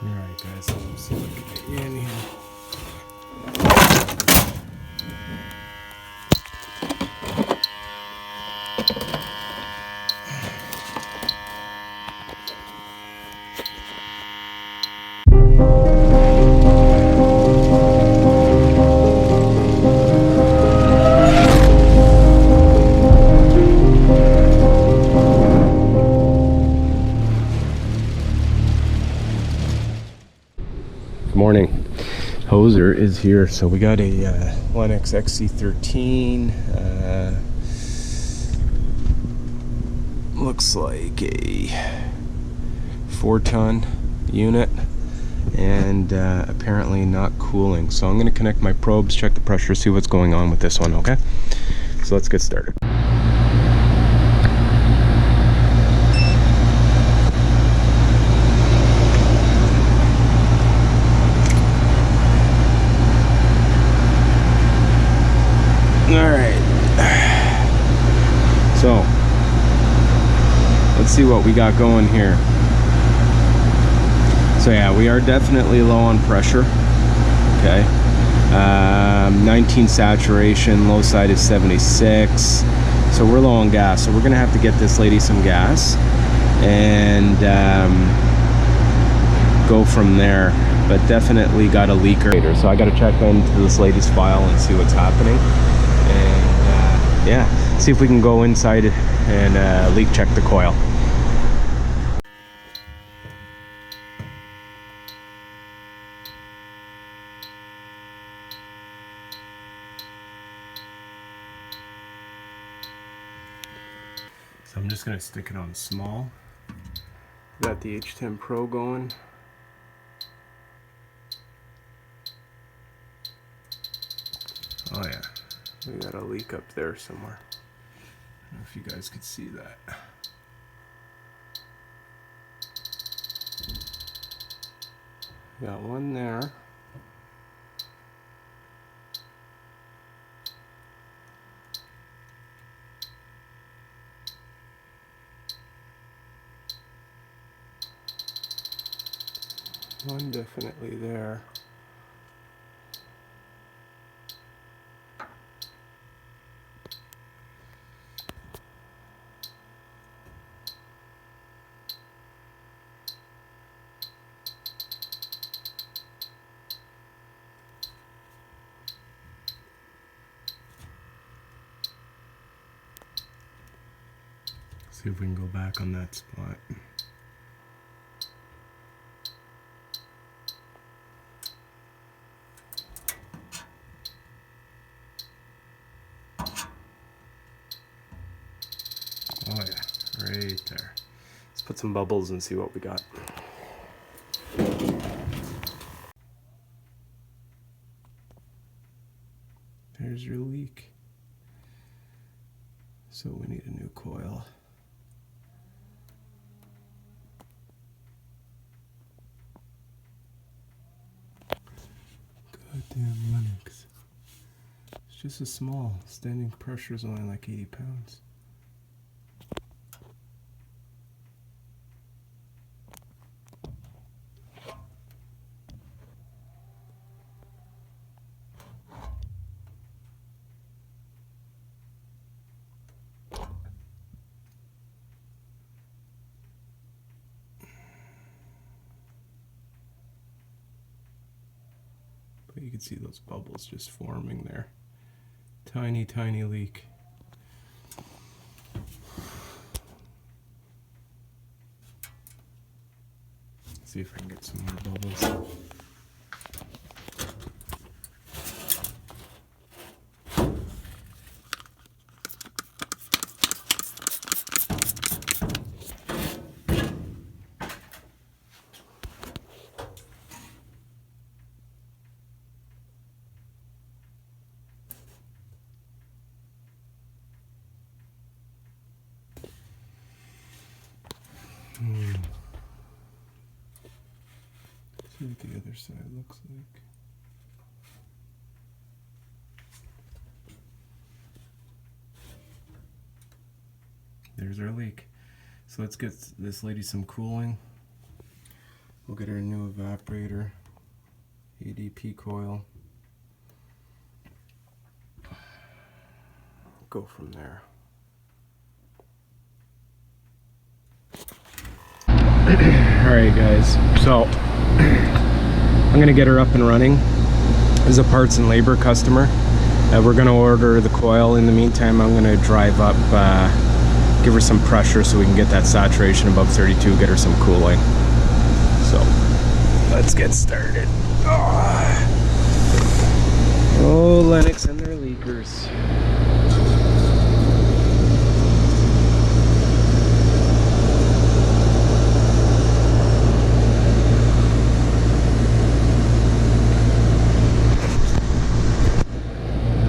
Alright guys, let's see if we can get you in here. Morning. Hoser is here, so we got a Lennox XC13. Looks like a 4-ton unit, and apparently not cooling. So I'm going to connect my probes, check the pressure, see what's going on with this one. Okay, so let's get started. Alright, so let's see what we got going here. So yeah, we are definitely low on pressure. Okay, 19 saturation, low side is 76, so we're low on gas. So we're gonna have to get this lady some gas and go from there, but definitely got a leaker. So I got to check into this lady's file and see what's happening. And yeah, see if we can go inside and leak check the coil. So I'm just gonna stick it on small. Got the H10 Pro going. Oh yeah, we got a leak up there somewhere. I don't know if you guys could see that. Got one there. One definitely there. See if we can go back on that spot. Oh yeah, right there. Let's put some bubbles and see what we got. There's your leak. So we need a new coil. Goddamn Lennox. It's just a small. Standing pressure is only like 80 pounds. But you can see those bubbles just forming there. Tiny, tiny leak. See if I can get some more bubbles. See what the other side looks like. There's our leak. So let's get this lady some cooling. We'll get our new evaporator, ADP coil. Go from there. Alright guys, so I'm gonna get her up and running. As a parts and labor customer, we're gonna order the coil. In the meantime, I'm gonna drive up, give her some pressure so we can get that saturation above 32, get her some cooling. So let's get started. Oh, Lennox and their leakers.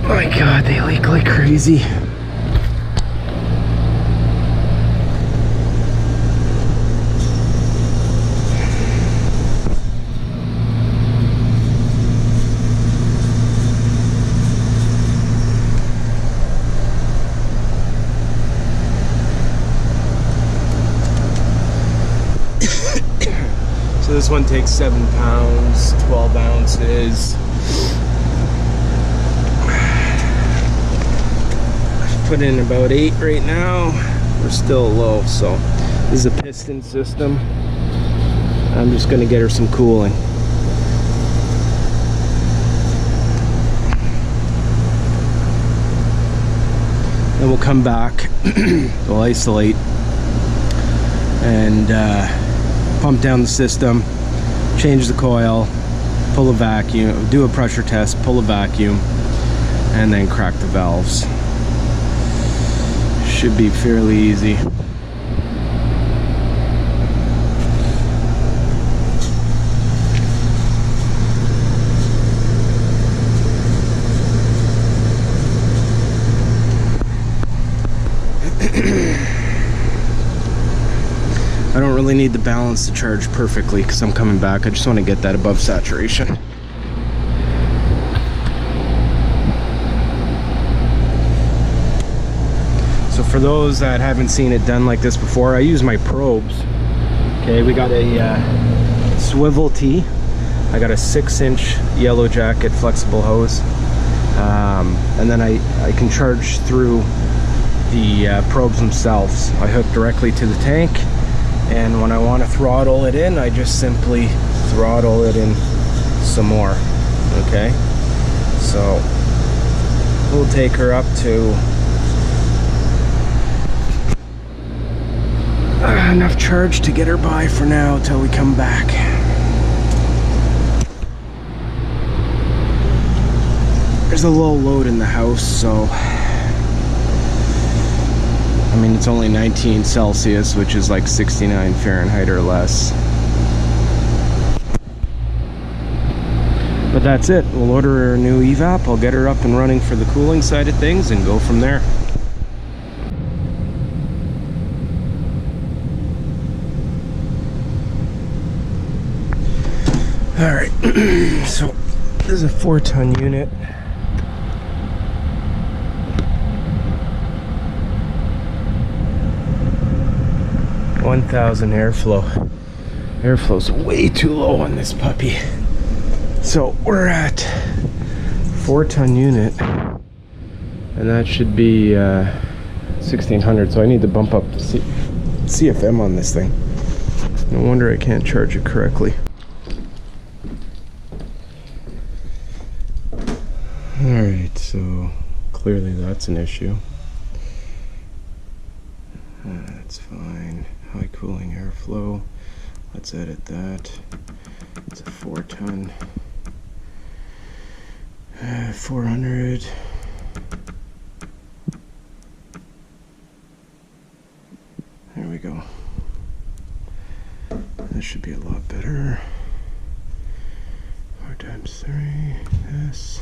Oh my God, they leak like crazy. So this one takes 7 pounds, 12 ounces. Put in about 8 right now. We're still low, so this is a piston system. I'm just gonna get her some cooling. Then we'll come back, we'll isolate and pump down the system, change the coil, pull a vacuum, do a pressure test, pull a vacuum, and then crack the valves. Should be fairly easy. I don't really need the balance to charge perfectly because I'm coming back. I just want to get that above saturation. So for those that haven't seen it done like this before, I use my probes. Okay, we got a swivel tee. I got a 6-inch yellow jacket flexible hose, and then I can charge through the probes themselves. I hook directly to the tank, and when I want to throttle it in, I just simply throttle it in some more. Okay, so we'll take her up to enough charge to get her by for now till we come back. There's a low load in the house, so I mean it's only 19 Celsius, which is like 69 Fahrenheit or less. But that's it. We'll order her a new evap. I'll get her up and running for the cooling side of things and go from there. Alright, so this is a 4-ton unit. (1,000 airflow. Airflow's way too low on this puppy. So we're at 4-ton unit, and that should be 1,600. So I need to bump up the CFM on this thing. No wonder I can't charge it correctly. Alright, so clearly that's an issue. That's fine. High cooling airflow. Let's edit that. It's a 4-ton. 400. There we go. That should be a lot better. 4 times 3. Yes.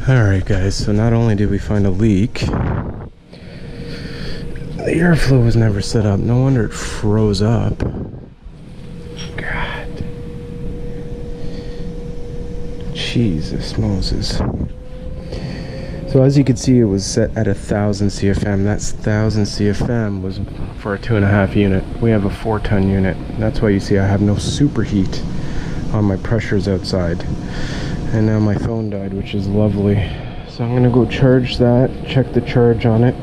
Alright guys, so not only did we find a leak, the airflow was never set up. No wonder it froze up. God. Jesus Moses. So as you can see, it was set at 1000 CFM. That's 1000 CFM was for a 2.5 unit. We have a 4-ton unit. That's why you see I have no superheat on my pressures outside. And now my phone died, which is lovely. So I'm gonna go charge that, check the charge on it.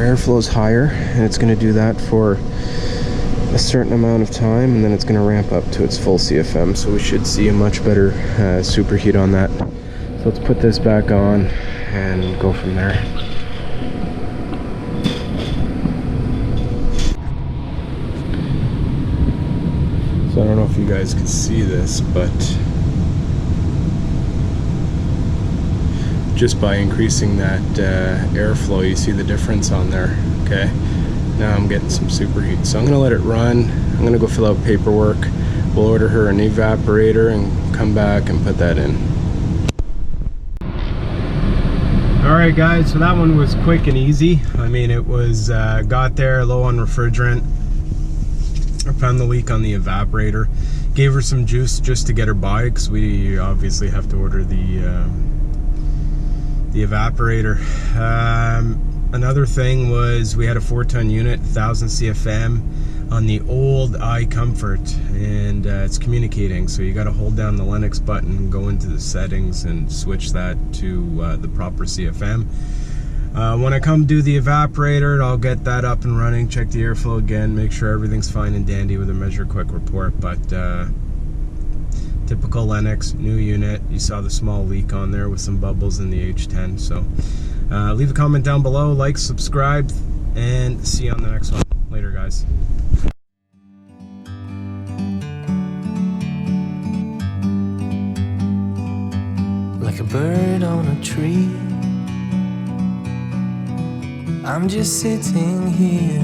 Airflow's higher, and it's going to do that for a certain amount of time, and then it's going to ramp up to its full CFM, so we should see a much better superheat on that. So let's put this back on and go from there. So I don't know if you guys can see this, but just by increasing that airflow, you see the difference on there. Okay, now I'm getting some superheat, so I'm gonna let it run. I'm gonna go fill out paperwork. We'll order her an evaporator and come back and put that in. Alright guys, so that one was quick and easy. I mean, it was got there low on refrigerant. I found the leak on the evaporator, gave her some juice just to get her by, because we obviously have to order the evaporator. Another thing was we had a 4-ton unit, 1000 CFM on the old iComfort, and it's communicating, so you got to hold down the Lennox button, go into the settings and switch that to the proper CFM. When I come do the evaporator, I'll get that up and running, check the airflow again, make sure everything's fine and dandy with a measure quick report. But typical Lennox, new unit. You saw the small leak on there with some bubbles in the H10. So leave a comment down below, like, subscribe, and see you on the next one. Later, guys. Like a bird on a tree, I'm just sitting here